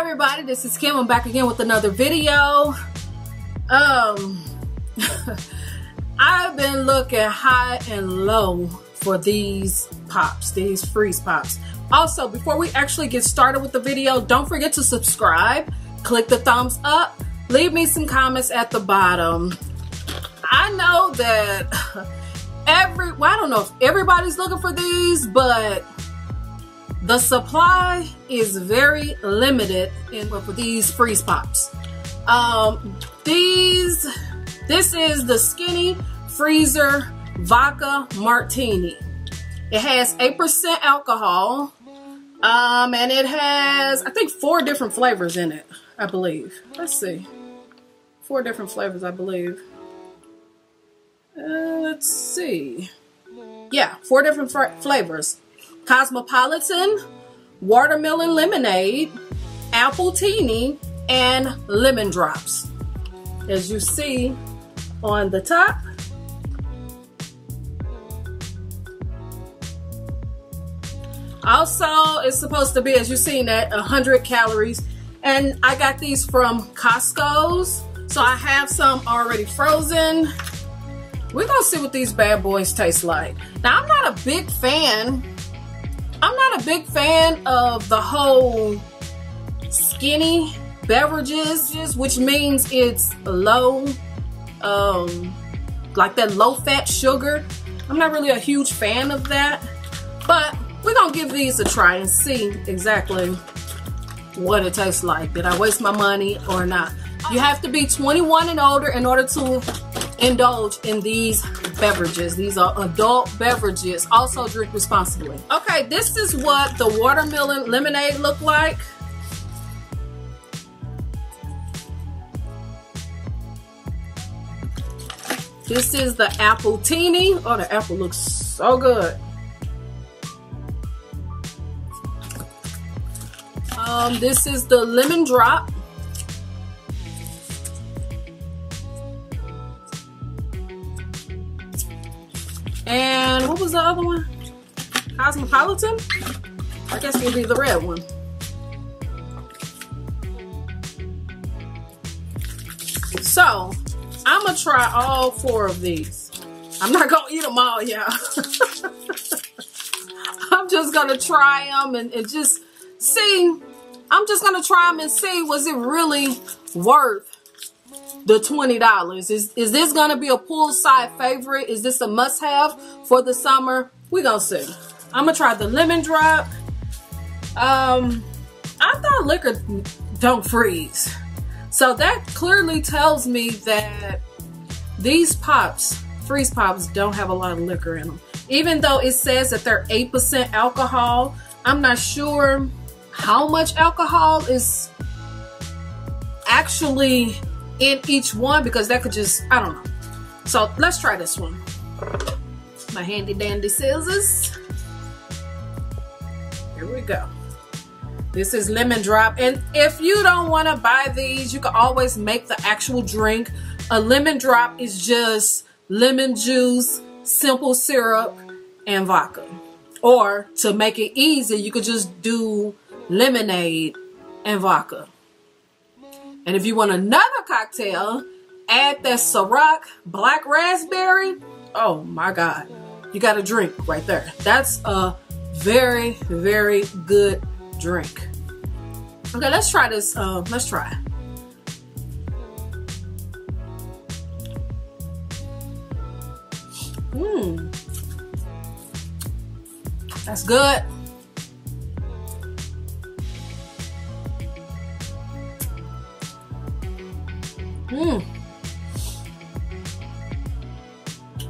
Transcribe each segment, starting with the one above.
everybody, this is Kim. I'm back again with another video. I've been looking high and low for these pops, these freeze pops. Also, before we actually get started with the video, don't forget to subscribe, click the thumbs up, leave me some comments at the bottom. I know that I don't know if everybody's looking for these, but the supply is very limited for these freeze pops. This is the Skinny Freezer Vodka Martini. It has 8% alcohol, and it has, I think, 4 different flavors in it, I believe. Let's see. 4 different flavors, I believe. Let's see. Yeah, 4 different flavors. Cosmopolitan, watermelon lemonade, Appletini, and lemon drops. As you see on the top. Also, it's supposed to be, as you've seen, at 100 calories. And I got these from Costco's. So I have some already frozen. We're gonna see what these bad boys taste like. Now, I'm not a big fan of the whole skinny beverages, which means it's low, like that low fat sugar. I'm not really a huge fan of that, but we're gonna give these a try and see exactly what it tastes like. Did I waste my money or not? You have to be 21 and older in order to indulge in these beverages. These are adult beverages. Also drink responsibly. Okay, this is what the watermelon lemonade looked like. This is the Appletini. Oh, the apple looks so good. This is the lemon drop. And what was the other one? Cosmopolitan? I guess it'll be the red one. So, I'm gonna try all 4 of these. I'm not gonna eat them all, y'all. I'm just gonna try them and just see. I'm just gonna try them and see, was it really worth the $20? Is this gonna be a poolside favorite? Is this a must-have for the summer? We gonna see. I'm gonna try the lemon drop. I thought liquor don't freeze. So that clearly tells me that these pops, freeze pops, don't have a lot of liquor in them. Even though it says that they're 8% alcohol, I'm not sure how much alcohol is actually in each one, because that could just, I don't know. So let's try this one. My handy dandy scissors. Here we go. This is lemon drop. And if you don't want to buy these, you can always make the actual drink. A lemon drop is just lemon juice, simple syrup, and vodka. Or to make it easy, you could just do lemonade and vodka. And if you want another cocktail, add that Ciroc black raspberry. Oh my God, you got a drink right there. That's a very, very good drink. Okay, let's try this. Let's try. That's good.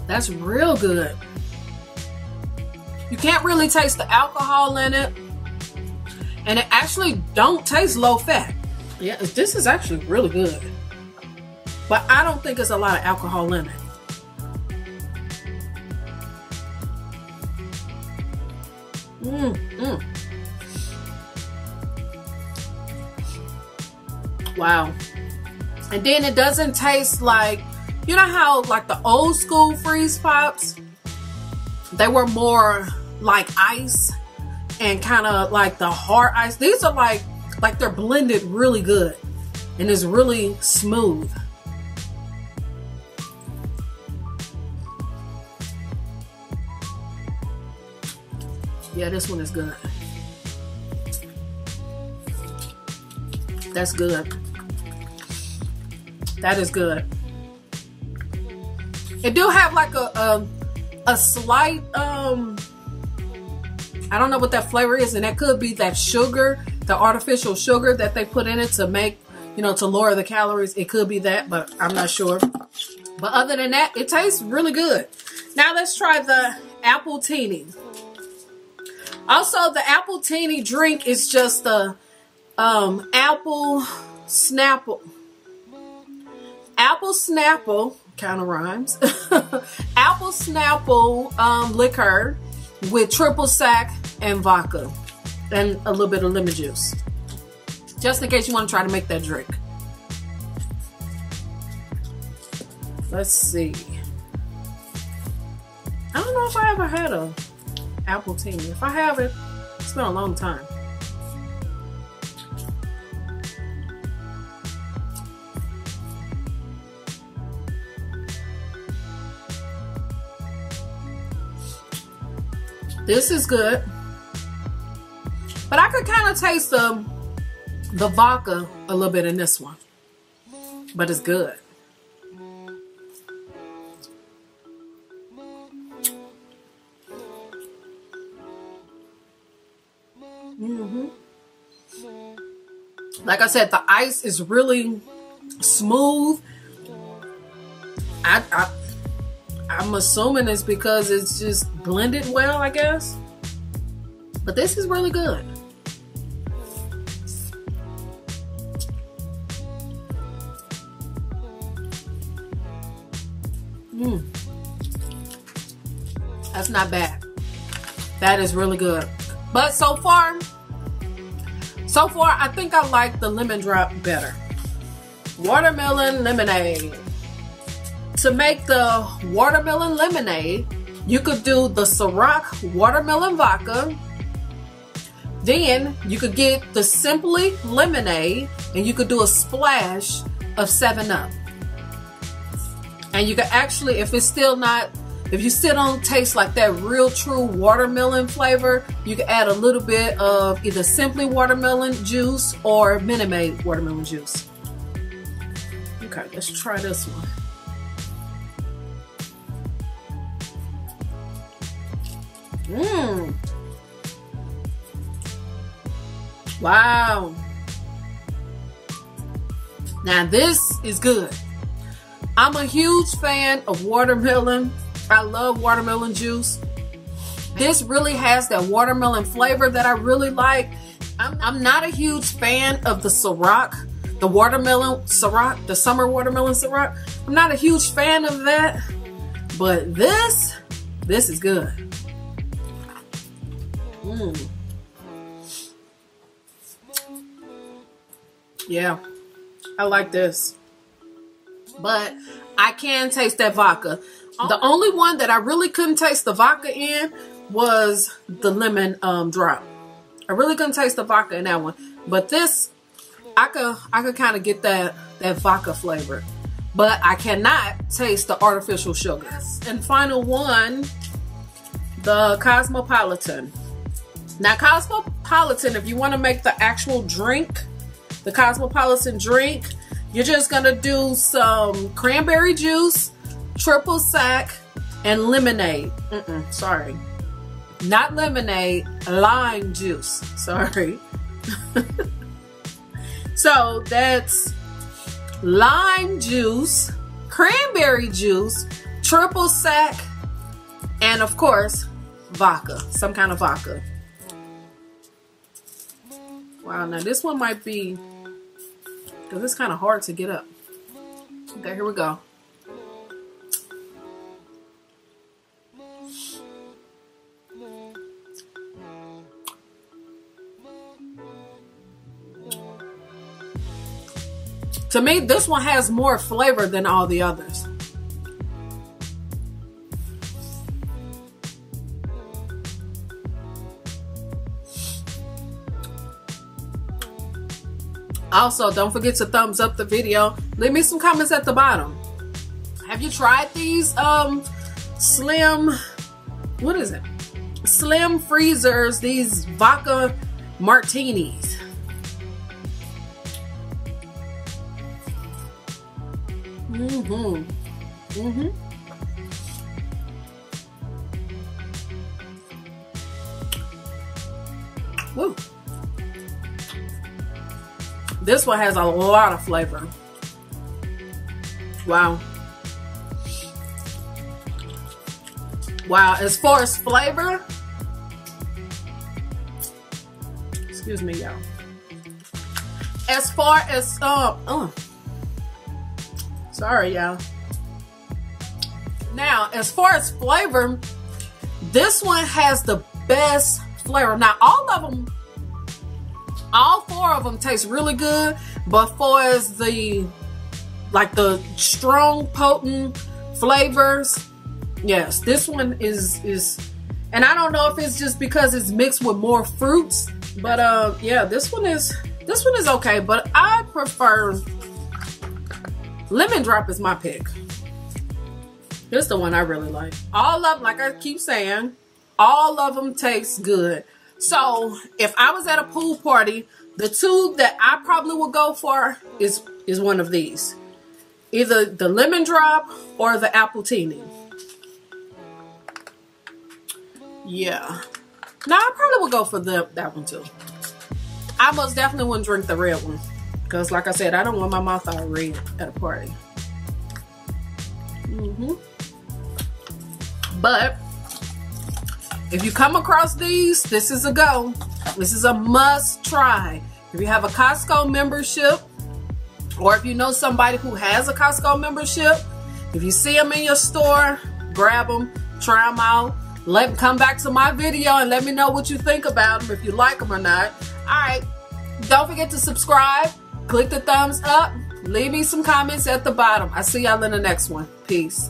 That's real good. You can't really taste the alcohol in it, and it actually don't taste low fat. Yeah, this is actually really good, but I don't think there's a lot of alcohol in it. Wow. And then it doesn't taste like, you know how like the old school freeze pops, they were more like ice and kind of like the hard ice. These are like like they're blended really good and it's really smooth. Yeah, this one is good. That's good. That is good. It do have like a slight, I don't know what that flavor is, and that could be that sugar, the artificial sugar that they put in it to make, you know, to lower the calories. It could be that, but I'm not sure. But other than that, it tastes really good. Now let's try the Appletini. Also, the Appletini drink is just the apple Snapple. Apple Snapple, kind of rhymes. Apple Snapple liquor with triple sack and vodka and a little bit of lemon juice. Just in case you want to try to make that drink. Let's see. I don't know if I ever had a Appletini. If I have it, it's been a long time. This is good, but I could kind of taste the vodka a little bit in this one, but it's good. Like I said, the ice is really smooth. I'm assuming it's because it's just blended well, I guess. But this is really good. That's not bad. That is really good. But so far, I think I like the lemon drop better. Watermelon lemonade. To make the watermelon lemonade, you could do the Ciroc watermelon vodka. Then you could get the Simply lemonade and you could do a splash of 7-Up. And you can actually, if you still don't taste like that real true watermelon flavor, you can add a little bit of either Simply watermelon juice or Minute Maid watermelon juice. Okay, let's try this one. Wow. Now this is good. I'm a huge fan of watermelon. I love watermelon juice. This really has that watermelon flavor that I really like. I'm not a huge fan of the Ciroc, the watermelon Ciroc, the summer watermelon Ciroc. I'm not a huge fan of that, but this is good. Yeah, I like this, but I can taste that vodka. The only one that I really couldn't taste the vodka in was the lemon drop. I really couldn't taste the vodka in that one, but this I could kind of get that vodka flavor, but I cannot taste the artificial sugar. And final one, the Cosmopolitan. Now Cosmopolitan, if you want to make the actual drink, the Cosmopolitan drink, you're just gonna do some cranberry juice, triple sack, and lemonade. Sorry, not lemonade, lime juice. Sorry. So that's lime juice, cranberry juice, triple sack, and of course vodka, some kind of vodka. Wow, now this one might be, because it's kind of hard to get up. Okay, here we go. To me, this one has more flavor than all the others. Also, don't forget to thumbs up the video. Leave me some comments at the bottom. Have you tried these slim, what is it? Slim freezers, these vodka martinis. Woo. This one has a lot of flavor. Wow. Wow, as far as flavor, excuse me, y'all. As far as sorry, y'all. Now, as far as flavor, this one has the best flavor. Now, all four of them taste really good, but far as the strong, potent flavors, yes, this one is, and I don't know if it's just because it's mixed with more fruits, but yeah, this one is okay, but I prefer lemon drop is my pick. This is the one I really like. All of them, like I keep saying, all of them taste good. So if I was at a pool party, the two that I probably would go for is one of these. Either the lemon drop or the Appletini. Yeah. No, I probably would go for that one too. I most definitely wouldn't drink the red one. Because like I said, I don't want my mouth all red at a party. But if you come across these, this is a go. This is a must try. If you have a Costco membership, or if you know somebody who has a Costco membership, if you see them in your store, grab them, try them out. Come back to my video and let me know what you think about them, if you like them or not. Alright, don't forget to subscribe, click the thumbs up, leave me some comments at the bottom. I'll see y'all in the next one. Peace.